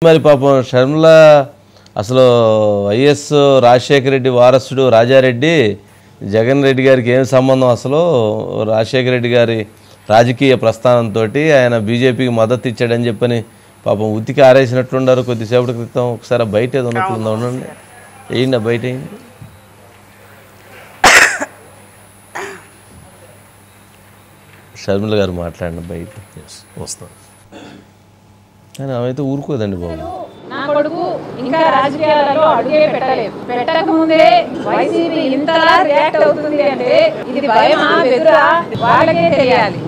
మరి పాపం షర్మిల అసలు వైఎస్ రాజశేఖర రెడ్డి వారసుడు రాజారెడ్డి జగన్ రెడ్డి గారికి ఏం సంబంధం? అసలు రాజశేఖర రెడ్డి గారి రాజకీయ ప్రస్థానంతో ఆయన బీజేపీకి మద్దతు ఇచ్చాడని చెప్పని పాపం ఉతికి ఆరేసినట్లుండారు కొద్దిసేపటి క్రితం. ఒకసారి బయట ఏదో ఉన్నట్లుందా, ఉండండి, వేయండి బయట వేయండి. షర్మిల గారు మాట్లాడిన బయట వస్తాం కానీ ఆమె ఊరుకోదండి బాబు. నా కొడుకు ఇంకా రాజకీయాలలో అడుగే పెట్టక ముందే వైసీపీ ఇంతలా రియాక్ట్ అవుతుంది అంటే ఇది భయమా బెదురా వాళ్ళకే తెలియాలి.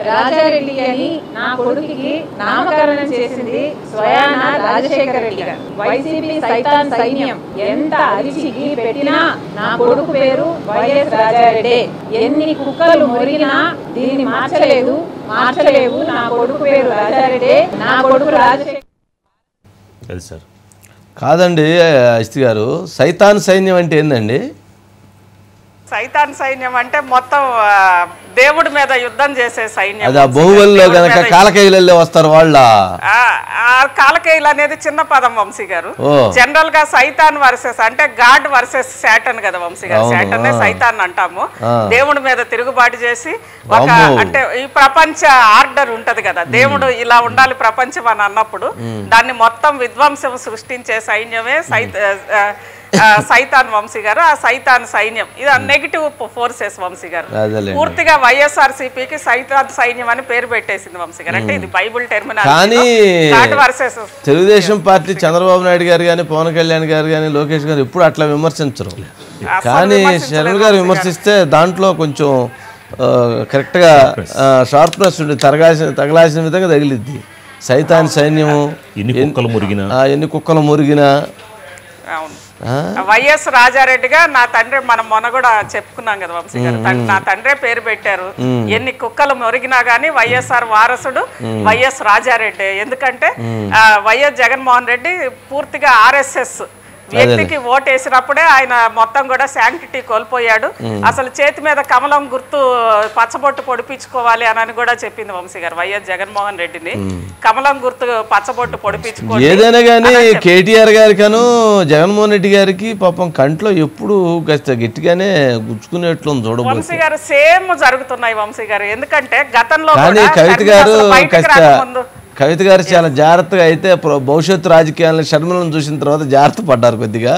రాజారెడ్డి అని నా కొడుకుకి నామకరణం చేసింది స్వయాన రాజశేఖర రెడ్డి గారు. వైసీపీ సైతాన్ సైన్యం ఎంత అరిచికి పెట్టినా నా కొడుకు పేరు వైఎస్ రాజారెడ్డి. ఎన్ని కుక్కలు మొరిగినా దీన్ని మార్చలేవు. నా కొడుకు పేరు రాజారెడ్డి, నా కొడుకు రాజశేఖర్. కాదండి అస్తి గారు, సైతాన్ సైన్యం అంటే ఏందండి? సైతాన్ సైన్యం అంటే మొత్తం దేవుడి మీద యుద్ధం చేసే సైన్యం. అది ఆ బాహుబలిలో గనక కాలకేయులే వస్తారు వాళ్ళ. కాలకేయులు అనేది చిన్న పదం వంశీ గారు. జనరల్ గా సైతాన్ వర్సెస్ అంటే గాడ్ వర్సెస్ శాటన్ కదా వంశీ గారు. శాటన్ సైతాన్ అంటాము. దేవుడి మీద తిరుగుబాటు చేసి ఒక అంటే ఈ ప్రపంచ ఆర్డర్ ఉంటది కదా, దేవుడు ఇలా ఉండాలి ప్రపంచం అని అన్నప్పుడు దాన్ని మొత్తం విధ్వంసం సృష్టించే సైన్యమే సైతాన్ వంశీ గారు. ఆ సైతాన్ సైన్యం ఇది నెగిటివ్ ఫోర్సెస్ వంశీ గారు. పూర్తిగా వైఎస్ఆర్సీపీకి సైతాన్ సైన్యం అని పేరు పెట్టేసింది వంశీ గారు. అంటే ఇది Bible terminology. Telugu Desam party Chandrababu Naidu గారు కానీ, పవన్ కళ్యాణ్ గారు కానీ, లోకేష్ గారు ఎప్పుడు అట్లా విమర్శించరు. కానీ శరణ్ గారు విమర్శిస్తే దాంట్లో కొంచెం కరెక్ట్ గా షార్ప్నెస్ ఉండి తగలాల్సిన విధంగా తగిలిద్ది. సైతాన్ సైన్యము ఎన్ని కుక్కలు మురిగినా. వైఎస్ రాజారెడ్డిగా నా తండ్రి, మనం మొన్న కూడా చెప్పుకున్నాం కదా వంశీ గారు, నా తండ్రే పేరు పెట్టారు. ఎన్ని కుక్కలు మొరిగినా గానీ వైఎస్ఆర్ వారసుడు వైఎస్ రాజారెడ్డి. ఎందుకంటే వైఎస్ జగన్మోహన్ రెడ్డి పూర్తిగా ఆర్ఎస్ఎస్ వ్యక్తికి ఓటేసినప్పుడే ఆయన మొత్తం కూడా శాంక్టిటీ కోల్పోయాడు. అసలు చేతి మీద కమలం గుర్తు పచ్చబొట్టు పొడిపించుకోవాలి అని కూడా చెప్పింది వంశీ గారు వైఎస్ జగన్మోహన్ రెడ్డిని. కమలం గుర్తు పచ్చబొట్టు పొడిపించుకోవాలి. ఏదైనా కానీ కేటీఆర్ గారికను జగన్మోహన్ రెడ్డి గారికి పాపం కంట్లో ఎప్పుడు గట్టిగానే గుచ్చుకునేట్లు వంశీ గారు సేమ్ జరుగుతున్నాయి వంశీ గారు. ఎందుకంటే గతంలో కవిత గారు చాలా జాగ్రత్తగా అయితే భవిష్యత్తు రాజకీయాలను షర్మిలను చూసిన తర్వాత జాగ్రత్త పడ్డారు, కొద్దిగా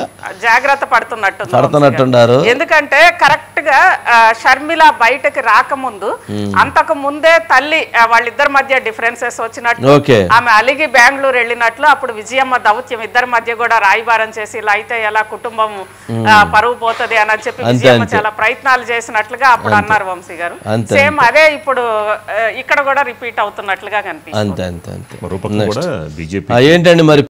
జాగ్రత్త పడుతున్నట్టున్నారు. ఎందుకంటే కరెక్ట్ గా షర్మిల బయటకి రాకముందు అంతకు ముందే తల్లి వాళ్ళిద్దరి మధ్య డిఫరెన్సెస్ వచ్చినట్టు, ఆమె అలిగి బెంగళూరు వెళ్ళినట్లు, అప్పుడు విజయమ్మ దౌత్యం ఇద్దరి మధ్య కూడా రాయబారం చేసి ఇలా అయితే ఎలా కుటుంబం పరువు పోతుంది అని చెప్పి విజయమ్మ చాలా ప్రయత్నాలు చేసినట్లుగా అప్పుడు అన్నారు వంశీ గారు. సేమ్ అదే ఇప్పుడు ఇక్కడ కూడా రిపీట్ అవుతున్నట్లుగా కనిపిస్తుంది. ఏంటండి మరి